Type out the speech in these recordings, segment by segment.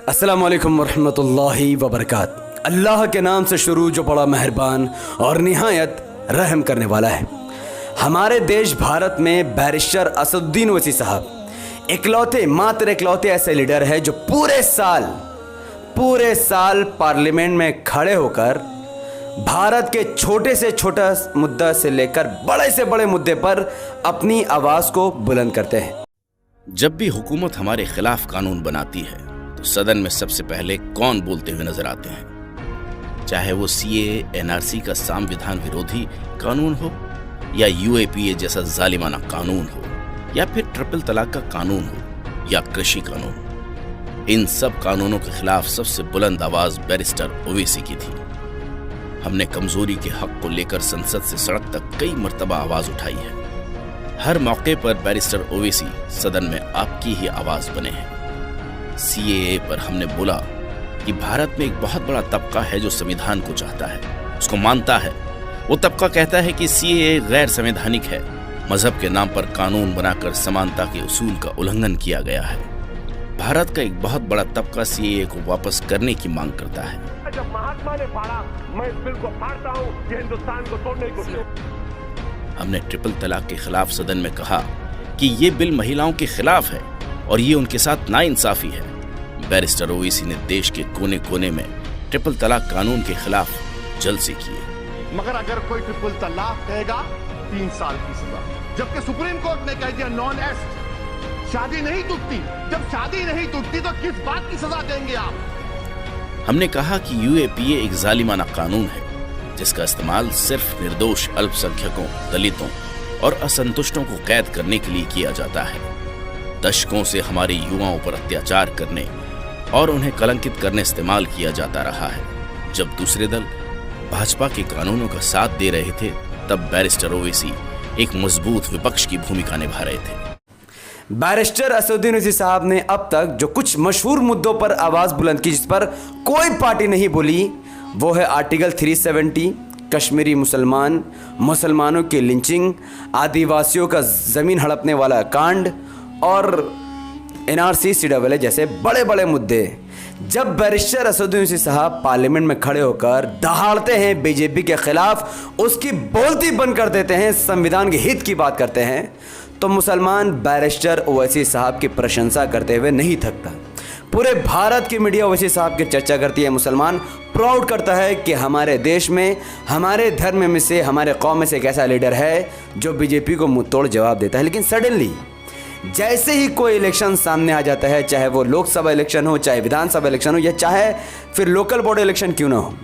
अस्सलाम वालेकुम वरहमतुल्लाहि वबरकात। अल्लाह के नाम से शुरू जो बड़ा मेहरबान और निहायत रहम करने वाला है। हमारे देश भारत में बैरिस्टर असदुद्दीन ओवैसी साहब मात्र इकलौते ऐसे लीडर हैं जो पूरे साल पार्लियामेंट में खड़े होकर भारत के छोटे से छोटा मुद्दा से लेकर बड़े से बड़े मुद्दे पर अपनी आवाज़ को बुलंद करते हैं। जब भी हुकूमत हमारे खिलाफ कानून बनाती है तो सदन में सबसे पहले कौन बोलते हुए नजर आते हैं? चाहे वो सीएए, एनआरसी का संविधान विरोधी कानून हो, या यूएपीए जैसा जालिमाना कानून हो, या फिर ट्रिपल तलाक का कानून हो, या कृषि कानून। इन सब कानूनों के खिलाफ सबसे बुलंद आवाज बैरिस्टर ओवैसी की थी। हमने कमजोरी के हक को लेकर संसद से सड़क तक कई मर्तबा आवाज उठाई है। हर मौके पर बैरिस्टर ओवैसी सदन में आपकी ही आवाज बने हैं। सीएए पर हमने बोला कि भारत में एक बहुत बड़ा तबका है जो संविधान को चाहता है, उसको मानता है। वो तबका कहता है कि सीएए गैर संवैधानिक है। मजहब के नाम पर कानून बनाकर समानता के उसूल का उल्लंघन किया गया है। भारत का एक बहुत बड़ा तबका सीएए को वापस करने की मांग करता है। जब महात्मा ने फाड़ा, मैं इस बिल को फाड़ता हूं, ये हिंदुस्तान को तोड़ने की कोशिश। हमने ट्रिपल तलाक के खिलाफ सदन में कहा कि ये बिल महिलाओं के खिलाफ है और ये उनके साथ नाइंसाफी है। बैरिस्टर ओवैसी ने देश के कोने कोने में ट्रिपल तलाक कानून के खिलाफ जलसे किए। मगर अगर कोई ट्रिपल तलाक कहेगा 3 साल की सजा, जबकि सुप्रीम कोर्ट ने कह दिया नॉन एस्ट, शादी नहीं टूटती। जब शादी नहीं टूटती तो किस बात की सजा देंगे आप? हमने कहा कि यूएपीए एक जालिमाना कानून है जिसका इस्तेमाल सिर्फ निर्दोष अल्पसंख्यकों, दलितों और असंतुष्टों को कैद करने के लिए किया जाता है। दशकों से हमारे युवाओं पर अत्याचार करने और उन्हें कलंकित करने इस्तेमाल किया जाता रहा है। जब दूसरे दल भाजपा के कानूनों का साथ दे रहे थे, तब बैरिस्टर ओवैसी एक मजबूत विपक्ष की भूमिका निभा रहे थे। बैरिस्टर असदुद्दीन ओवैसी साहब ने अब तक जो कुछ मशहूर मुद्दों पर आवाज़ बुलंद की जिस पर कोई पार्टी नहीं बोली, वो है आर्टिकल 370, कश्मीरी मुसलमानों की लिंचिंग, आदिवासियों का ज़मीन हड़पने वाला कांड और एनआरसी सीडब्ल्यूए जैसे बड़े बड़े मुद्दे। जब बैरिस्टर असदुद्दीन ओवैसी साहब पार्लियामेंट में खड़े होकर दहाड़ते हैं बीजेपी के खिलाफ, उसकी बोलती बंद कर देते हैं, संविधान के हित की बात करते हैं, तो मुसलमान बैरिस्टर ओवैसी साहब की प्रशंसा करते हुए नहीं थकता। पूरे भारत की मीडिया ओवैसी साहब की चर्चा करती है। मुसलमान प्राउड करता है कि हमारे देश में, हमारे धर्म में से, हमारे कौम में से एक ऐसा लीडर है जो बीजेपी को मुंह तोड़ जवाब देता है। लेकिन सडनली जैसे ही कोई इलेक्शन सामने आ जाता है, चाहे वो लोकसभा इलेक्शन हो, चाहे विधानसभा इलेक्शन हो, या चाहे फिर लोकल बॉडी इलेक्शन क्यों ना हो,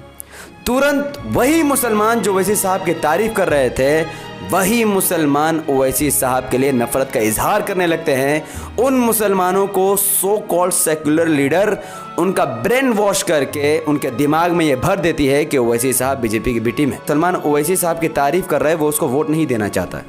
तुरंत वही मुसलमान जो ओवैसी साहब की तारीफ कर रहे थे, वही मुसलमान ओवैसी साहब के लिए नफरत का इजहार करने लगते हैं। उन मुसलमानों को सो कॉल्ड सेक्युलर लीडर उनका ब्रेन वॉश करके उनके दिमाग में ये भर देती है कि ओवैसी साहब बीजेपी की बी टीम है। मुसलमान ओवैसी साहब की तारीफ कर रहे हैं, वो उसको वोट नहीं देना चाहता।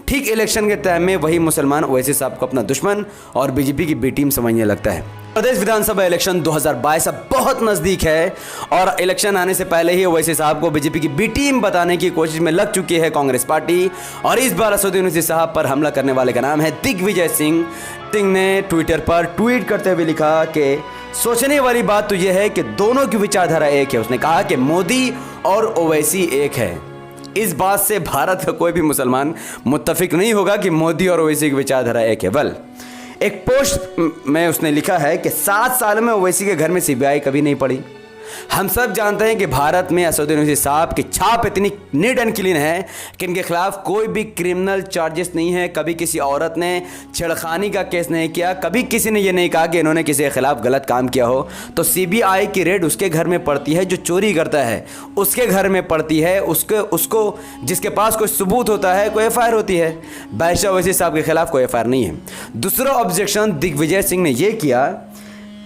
ठीक इलेक्शन के टाइम में वही मुसलमान ओवैसी साहब को अपना दुश्मन और बीजेपी की बी टीम समझने लगता है। प्रदेश विधानसभा इलेक्शन 2022 अब बहुत नज़दीक है और इलेक्शन आने से पहले ही ओवैसी साहब को बीजेपी की बी टीम बताने की कोशिश में लग चुकी है कांग्रेस पार्टी। और इस बार असदुद्दीन ओवैसी साहब पर हमला करने वाले का नाम है दिग्विजय सिंह। सिंह ने ट्विटर पर ट्वीट करते हुए लिखा कि सोचने वाली बात तो यह है कि दोनों की विचारधारा एक है। उसने कहा कि मोदी और ओवैसी एक है। इस बात से भारत का कोई भी मुसलमान मुत्तफिक नहीं होगा कि मोदी और ओवैसी की विचारधारा एक है। बल एक पोस्ट में उसने लिखा है कि 7 साल में ओवैसी के घर में सीबीआई कभी नहीं पड़ी। हम सब जानते हैं कि भारत में असदुद्दीन ओवैसी साहब की छाप इतनी नीट एंड क्लीन है कि इनके खिलाफ कोई भी क्रिमिनल चार्जेस नहीं है। कभी किसी औरत ने छेड़खानी का केस नहीं किया, कभी किसी ने ये नहीं कहा कि इन्होंने किसी के खिलाफ गलत काम किया हो। तो सीबीआई की रेड उसके घर में पड़ती है जो चोरी करता है, उसके घर में पड़ती है, उसको जिसके पास कोई सबूत होता है, कोई एफआईआर होती है। बैरिस्टर ओवैसी साहब के खिलाफ कोई एफआईआर नहीं है। दूसरा ऑब्जेक्शन दिग्विजय सिंह ने यह किया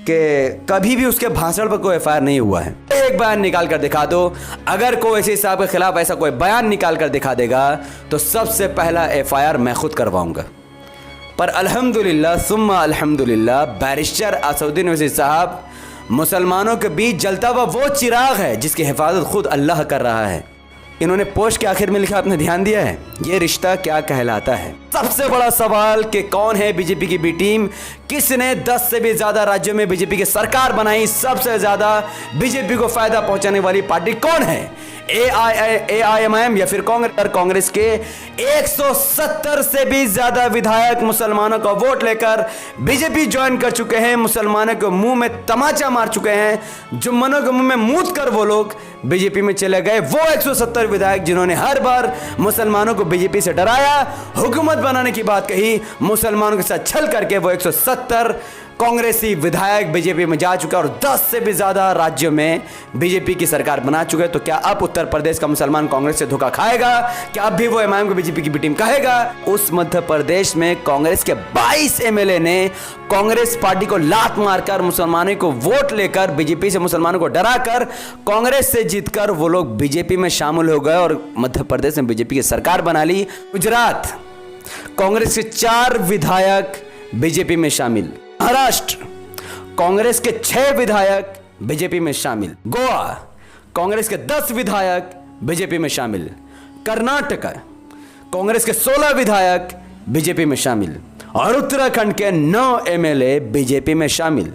कि कभी भी उसके भाषण पर कोई एफआईआर नहीं हुआ है। एक बयान निकाल कर दिखा दो। अगर कोई ओवैसी साहब के खिलाफ ऐसा कोई बयान निकाल कर दिखा देगा तो सबसे पहला एफआईआर मैं खुद करवाऊंगा। पर अल्हम्दुलिल्लाह सुम्मा अल्हम्दुलिल्लाह, बैरिस्टर असदुद्दीन ओवैसी साहब मुसलमानों के बीच जलता हुआ वो चिराग है जिसकी हिफाजत खुद अल्लाह कर रहा है। इन्होंने पोस्ट के आखिर में लिखा, आपने ध्यान दिया है, ये रिश्ता क्या कहलाता है। सबसे बड़ा सवाल कि कौन है बीजेपी की बी टीम, किसने 10 से भी ज्यादा राज्यों में बीजेपी की सरकार बनाई, सबसे ज्यादा बीजेपी को फायदा पहुंचाने वाली पार्टी कौन है, AIMIM या फिर कांग्रेस के 170 से भी ज्यादा विधायक मुसलमानों का वोट लेकर बीजेपी ज्वाइन कर चुके हैं, मुसलमानों के मुंह में तमाचा मार चुके हैं, जुम्मनों के मुंह में मूत कर वो लोग बीजेपी में चले गए। वो 170 विधायक जिन्होंने हर बार मुसलमानों को बीजेपी से डराया, हुकूमत बनाने की बात कही, मुसलमानों के साथ छल करके वो 170 कांग्रेसी विधायक बीजेपी में जा चुका और 10 से भी ज्यादा राज्यों में बीजेपी की सरकार बना चुके। तो क्या अब उत्तर प्रदेश का मुसलमान कांग्रेस से धोखा खाएगा? क्या अब भी वो एमआईएम को बीजेपी की बी टीम कहेगा? उस मध्य प्रदेश में कांग्रेस के 22 एमएलए ने कांग्रेस पार्टी को लात मारकर मुसलमानों को वोट लेकर बीजेपी से मुसलमानों को डराकर कांग्रेस से जीतकर वो लोग बीजेपी में शामिल हो गए और मध्य प्रदेश में बीजेपी की सरकार बना ली। गुजरात, कांग्रेस के 4 विधायक बीजेपी में शामिल। महाराष्ट्र, कांग्रेस के 6 विधायक बीजेपी में शामिल। गोवा, कांग्रेस के 10 विधायक बीजेपी में शामिल। कर्नाटक, कांग्रेस के 16 विधायक बीजेपी में शामिल और उत्तराखंड के 9 एमएलए बीजेपी में शामिल।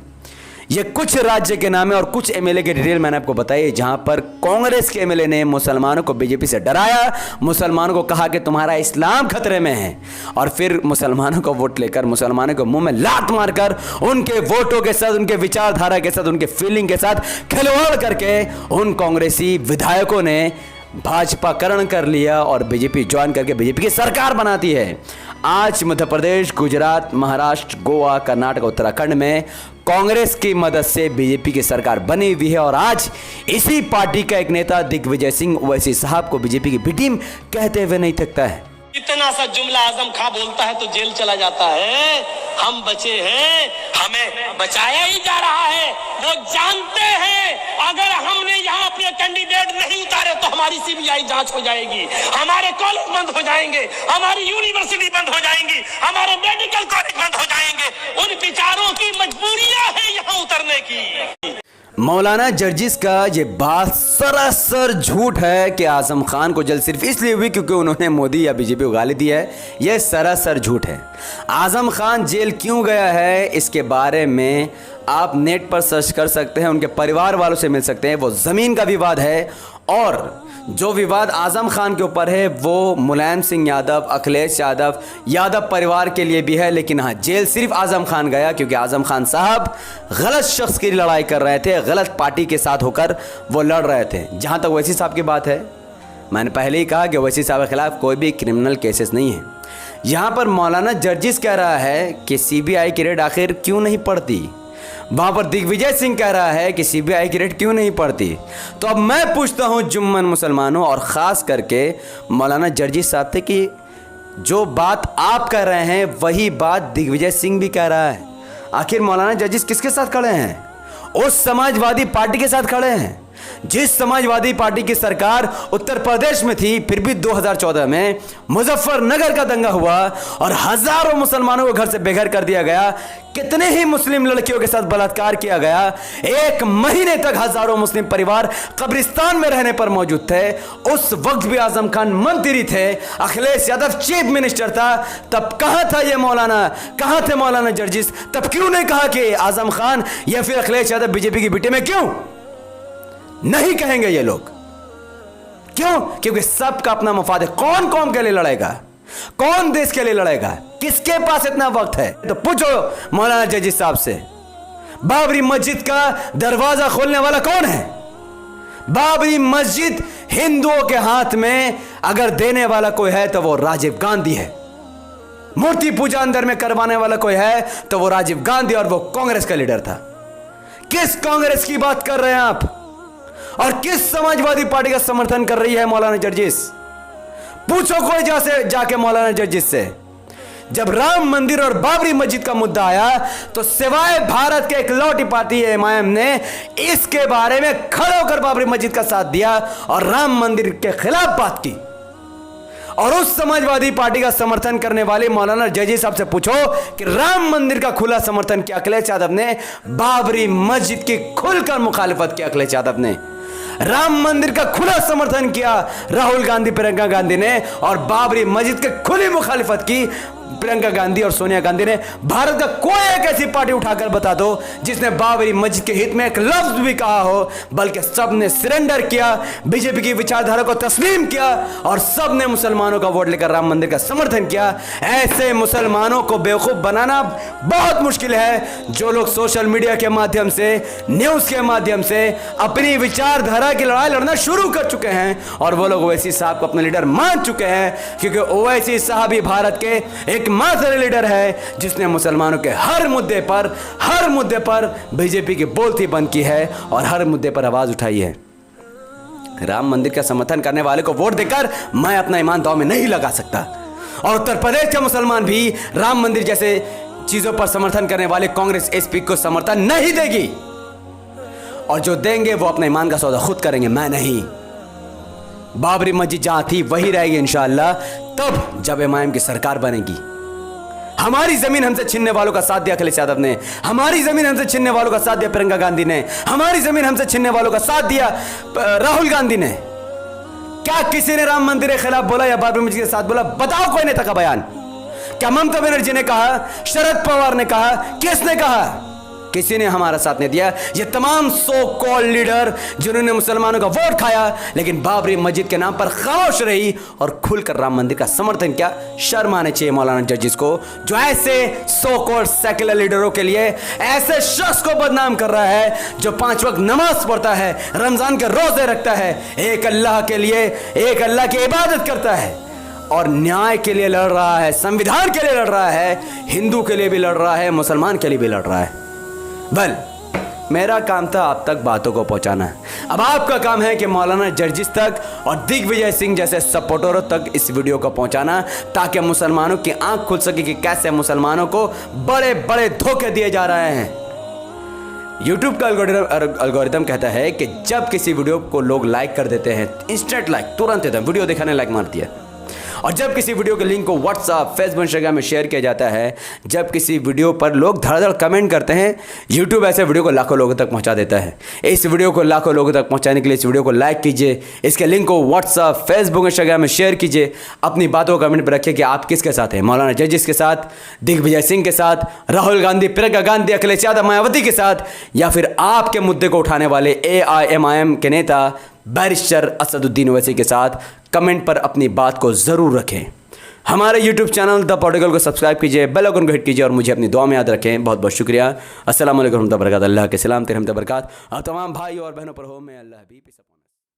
ये कुछ राज्य के नाम है और कुछ एमएलए के डिटेल मैंने आपको बताई, जहां पर कांग्रेस के एमएलए ने मुसलमानों को बीजेपी से डराया, मुसलमानों को कहा कि तुम्हारा इस्लाम खतरे में है, और फिर मुसलमानों को वोट लेकर मुसलमानों को मुंह में लात मारकर उनके वोटों के साथ, उनके विचारधारा के साथ, उनके फीलिंग के साथ खिलवाड़ करके उन कांग्रेसी विधायकों ने भाजपाकरण कर लिया और बीजेपी ज्वाइन करके बीजेपी की सरकार बनाती है। आज मध्य प्रदेश, गुजरात, महाराष्ट्र, गोवा, कर्नाटक, उत्तराखंड में कांग्रेस की मदद से बीजेपी की सरकार बनी हुई है और आज इसी पार्टी का एक नेता दिग्विजय सिंह ओवैसी साहब को बीजेपी की बी टीम कहते हुए नहीं थकता है। इतना सा जुमला आजम खां बोलता है तो जेल चला जाता है। हम बचे हैं, हमें बचाया ही जा रहा है। वो जानते हैं अगर हमने यहाँ अपने कैंडिडेट नहीं उतारे तो हमारी सीबीआई जांच हो जाएगी, हमारे कॉलेज बंद हो जाएंगे, हमारी यूनिवर्सिटी बंद हो जाएंगी, हमारे मेडिकल कॉलेज बंद हो जाएंगे। उन बेचारों की मजबूरियां है यहाँ उतरने की। मौलाना जर्जिस का ये बात सरासर झूठ है कि आजम खान को जल्द सिर्फ इसलिए हुई क्योंकि उन्होंने मोदी या बीजेपी को गाली दी है। यह सरासर झूठ है। आजम खान जेल क्यों गया है इसके बारे में आप नेट पर सर्च कर सकते हैं, उनके परिवार वालों से मिल सकते हैं। वो ज़मीन का विवाद है और जो विवाद आजम खान के ऊपर है वो मुलायम सिंह यादव, अखिलेश यादव, यादव परिवार के लिए भी है। लेकिन हाँ, जेल सिर्फ आजम खान गया क्योंकि आजम खान साहब गलत शख्स की लड़ाई कर रहे थे, गलत पार्टी के साथ होकर वो लड़ रहे थे। जहाँ तक ओवैसी साहब की बात है, मैंने पहले ही कहा कि ओवैसी साहब के खिलाफ कोई भी क्रिमिनल केसेस नहीं है। यहाँ पर मौलाना जर्जिस कह रहा है कि सीबीआई की रेड आखिर क्यों नहीं पड़ती, वहां पर दिग्विजय सिंह कह रहा है कि सीबीआई की रेड क्यों नहीं पड़ती। तो अब मैं पूछता हूं जुम्मन मुसलमानों और ख़ास करके मौलाना जर्जिस साहब से कि जो बात आप कह रहे हैं वही बात दिग्विजय सिंह भी कह रहा है। आखिर मौलाना जर्जिस किसके साथ खड़े हैं? उस समाजवादी पार्टी के साथ खड़े हैं जिस समाजवादी पार्टी की सरकार उत्तर प्रदेश में थी। फिर भी 2014 में मुजफ्फरनगर का दंगा हुआ और हजारों मुसलमानों को घर से बेघर कर दिया गया। कितने ही मुस्लिम लड़कियों के साथ बलात्कार किया गया। 1 महीने तक हजारों मुस्लिम परिवार कब्रिस्तान में रहने पर मौजूद थे। उस वक्त भी आजम खान मंत्री थे, अखिलेश यादव चीफ मिनिस्टर था। तब कहां था ये मौलाना, कहां थे मौलाना जर्जिस? तब क्यों नहीं कहा कि आजम खान या फिर अखिलेश यादव बीजेपी की बेटे में? क्यों नहीं कहेंगे ये लोग? क्यों? क्योंकि सबका अपना मफाद है। कौन कौम के लिए लड़ेगा? कौन देश के लिए लड़ेगा? किसके पास इतना वक्त है? तो पूछो मौलाना जर्जिस साहब से, बाबरी मस्जिद का दरवाजा खोलने वाला कौन है? बाबरी मस्जिद हिंदुओं के हाथ में अगर देने वाला कोई है तो वो राजीव गांधी है। मूर्ति पूजा अंदर में करवाने वाला कोई है तो वो राजीव गांधी, और वो कांग्रेस का लीडर था। किस कांग्रेस की बात कर रहे हैं आप? और किस समाजवादी पार्टी का समर्थन कर रही है मौलाना जर्जिस? पूछो कोई जाके मौलाना जर्जिस से। जब राम मंदिर और बाबरी मस्जिद का मुद्दा आया तो सिवाय भारत के इकलौती पार्टी एमआईएम ने इसके बारे में खड़े होकर बाबरी मस्जिद का साथ दिया और राम मंदिर के खिलाफ बात की। और उस समाजवादी पार्टी का समर्थन करने वाले मौलाना जर्जिस साहब से पूछो कि राम मंदिर का खुला समर्थन किया अखिलेश यादव ने, बाबरी मस्जिद की खुलकर मुखालिफत की अखिलेश यादव ने। राम मंदिर का खुला समर्थन किया राहुल गांधी प्रियंका गांधी ने, और बाबरी मस्जिद के खुली मुखालिफत की प्रियंका गांधी और सोनिया गांधी ने। भारत का कोई एक ऐसी पार्टी उठाकर बता दो जिसने बाबरी मस्जिद के हित में एक लफ्ज भी कहा हो, बल्कि सबने सरेंडर किया, बीजेपी की विचारधारा को तस्लीम किया और सबने मुसलमानों का वोट लेकर राम मंदिर का समर्थन किया। ऐसे मुसलमानों को बेवकूफ बनाना बहुत मुश्किल है, जो लोग सोशल मीडिया के माध्यम से, न्यूज के माध्यम से अपनी विचारधारा की लड़ाई लड़ना शुरू कर चुके हैं, और वो लोग ओवैसी साहब को अपना लीडर मान चुके हैं, क्योंकि ओवैसी साहब ही भारत के एक मात्र लीडर है जिसने मुसलमानों के हर मुद्दे पर बीजेपी की बोलती बंद की है और हर मुद्दे पर आवाज उठाई है। राम मंदिर का समर्थन करने वाले को वोट देकर मैं अपना ईमान दांव में नहीं लगा सकता, और उत्तर प्रदेश के मुसलमान भी राम मंदिर जैसे चीजों पर समर्थन करने वाले कांग्रेस एसपी को समर्थन नहीं देगी, और जो देंगे वो अपना ईमान का सौदा खुद करेंगे, मैं नहीं। बाबरी मस्जिद जहां थी वही रहेगी इंशाअल्लाह, तब जब एमआईएम की सरकार बनेगी। हमारी जमीन हमसे छीनने वालों का साथ दिया अखिलेश यादव ने, हमारी जमीन हमसे छीनने वालों का साथ दिया प्रियंका गांधी ने, हमारी जमीन हमसे छीनने वालों का साथ दिया राहुल गांधी ने। क्या किसी ने राम मंदिर के खिलाफ बोला या बाबरी मस्जिद के साथ बोला? बताओ कोई नेता का बयान। क्या ममता बनर्जी ने कहा, शरद पवार ने कहा, किसने कहा? किसी ने हमारा साथ नहीं दिया। ये तमाम सो कॉल्ड लीडर जिन्होंने मुसलमानों का वोट खाया लेकिन बाबरी मस्जिद के नाम पर खामोश रही और खुलकर राम मंदिर का समर्थन किया। शर्म आने चाहिए मौलाना जजिस को, जो ऐसे सो कॉल्ड सेक्युलर लीडरों के लिए ऐसे शख्स को बदनाम कर रहा है जो 5 वक्त नमाज पढ़ता है, रमजान के रोजे रखता है, एक अल्लाह के लिए, एक अल्लाह की इबादत करता है और न्याय के लिए लड़ रहा है, संविधान के लिए लड़ रहा है, हिंदू के लिए भी लड़ रहा है, मुसलमान के लिए भी लड़ रहा है। मेरा काम था आप तक बातों को पहुंचाना। अब आपका काम है कि मौलाना जर्जिस तक और दिग्विजय सिंह जैसे सपोर्टरों तक इस वीडियो को पहुंचाना, ताकि मुसलमानों की आंख खुल सके कि कैसे मुसलमानों को बड़े बड़े धोखे दिए जा रहे हैं। YouTube का एल्गोरिदम कहता है कि जब किसी वीडियो को लोग लाइक कर देते हैं, इंस्टेंट लाइक, तुरंत एकदम वीडियो दिखाने लाइक मारती है, और जब किसी वीडियो के लिंक को व्हाट्सएप, फेसबुक, इंस्टाग्राम में शेयर किया जाता है, जब किसी वीडियो पर लोग धड़ाधड़ कमेंट करते हैं, यूट्यूब ऐसे वीडियो को लाखों लोगों तक पहुंचा देता है। इस वीडियो को लाखों लोगों तक पहुंचाने के लिए इस वीडियो को लाइक कीजिए, इसके लिंक को व्हाट्सएप, फेसबुक, इंस्टाग्राम में शेयर कीजिए, अपनी बातों को कमेंट पर रखिए कि आप किसके साथ हैं, मौलाना जजिस के साथ, दिग्विजय सिंह के साथ, राहुल गांधी, प्रियंका गांधी, अखिलेश यादव, मायावती के साथ, या फिर आपके मुद्दे को उठाने वाले AIMIM के नेता बैरिस्टर असदुद्दीन ओवैसी के साथ। कमेंट पर अपनी बात को जरूर रखें। हमारे YouTube चैनल द पॉलिटिकल को सब्सक्राइब कीजिए, बेल आइकन को हिट कीजिए और मुझे अपनी दुआ में याद रखें। बहुत बहुत शुक्रिया। अस्सलाम वालेकुम रहमतुल्लाहि व बरकातहू। अल्लाह के सलाम, तेरे रहमत बरकात और तमाम भाई और बहनों पर हो। मैं अल्लाह हबीब।